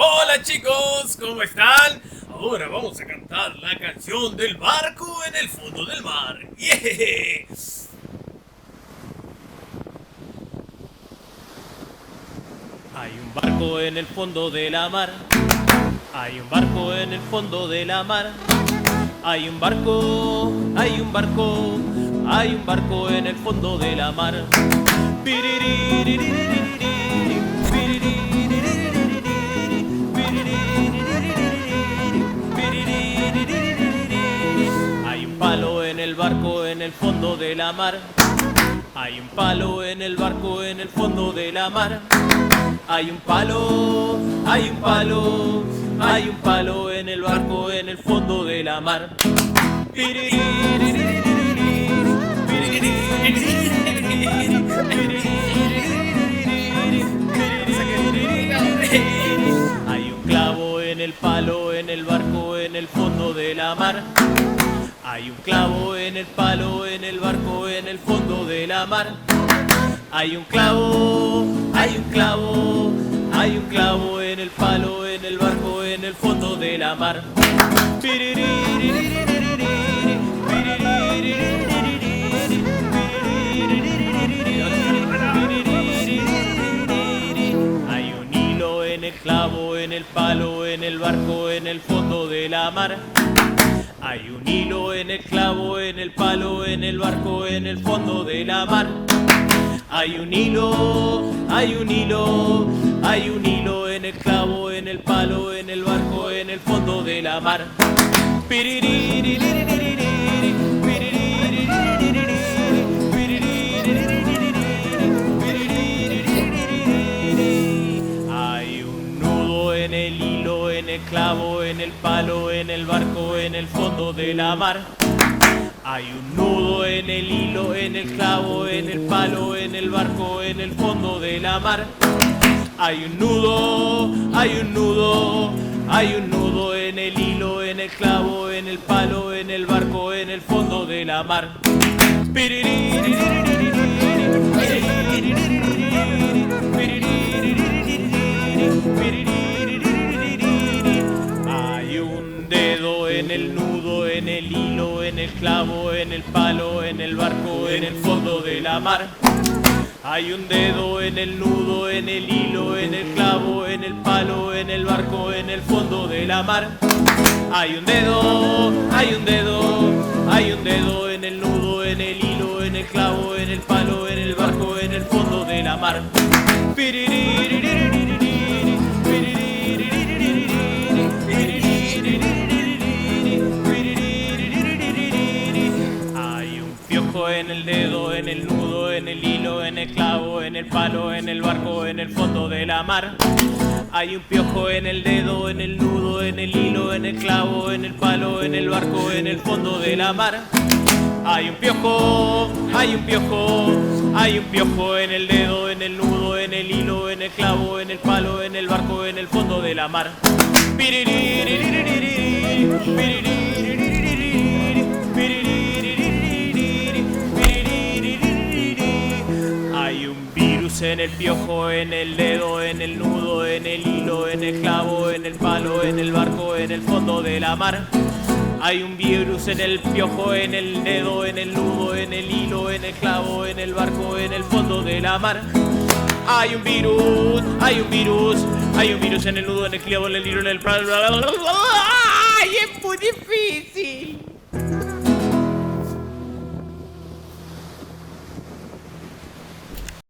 Hola chicos, ¿cómo están? Ahora vamos a cantar la canción del barco en el fondo del mar. ¡Yeah! Hay un barco en el fondo de la mar. Hay un barco en el fondo de la mar. Hay un barco, hay un barco, hay un barco en el fondo de la mar. Hay un palo en el barco en el fondo de la mar. Hay un palo en el barco en el fondo de la mar. Hay un palo, hay un palo, hay un palo en el barco en el fondo de la mar. Hay un clavo en el palo en el barco en el fondo de la mar. Hay un clavo en el palo en el barco en el fondo de la mar. Hay un clavo, hay un clavo, hay un clavo en el palo en el barco en el fondo de la mar. Hay un hilo en el clavo en el palo en el barco en el fondo de la mar. Hay un hilo en el clavo en el palo en el barco en el fondo de la mar. Hay un hilo, hay un hilo, hay un hilo en el clavo, en el palo, en el barco, en el fondo de la mar. Hay un nudo en el hilo, en el clavo, en el palo, en el barco, en el fondo de la mar. Hay un nudo en el hilo, en el clavo, en el palo, en el barco, en el fondo de la mar. Hay un nudo, hay un nudo, hay un nudo en el hilo, en el clavo, en el palo, en el barco, en el fondo de la mar. Hay un dedo en el nudo, en el hilo, en el clavo, en el palo, en el barco, en el fondo de la mar. Hay un dedo en el nudo, en el hilo, en el clavo, en el palo, en el barco, en el fondo de la mar. Hay un dedo, hay un dedo, hay un dedo en el nudo, en el hilo, en el clavo, en el palo, en el barco, en el fondo de la mar. Hay un piojo en el dedo, en el nudo, en el hilo, en el clavo, en el palo, en el barco, en el fondo de la mar. Hay un piojo en el dedo, en el nudo, en el hilo, en el clavo, en el palo, en el barco, en el fondo de la mar. Hay un piojo, hay un piojo, hay un piojo en el dedo, en el nudo, en el hilo, en el clavo, en el palo, en el barco, en el fondo de la mar. Hay un virus en el piojo, en el dedo, en el nudo, en el hilo, en el clavo, en el palo, en el barco, en el fondo de la mar. Hay un virus en el piojo, en el dedo, en el nudo, en el hilo, en el clavo, en el barco, en el fondo de la mar. Hay un virus, hay un virus, hay un virus en el nudo, en el clavo, en el hilo, en el... ¡Ay, es muy difícil!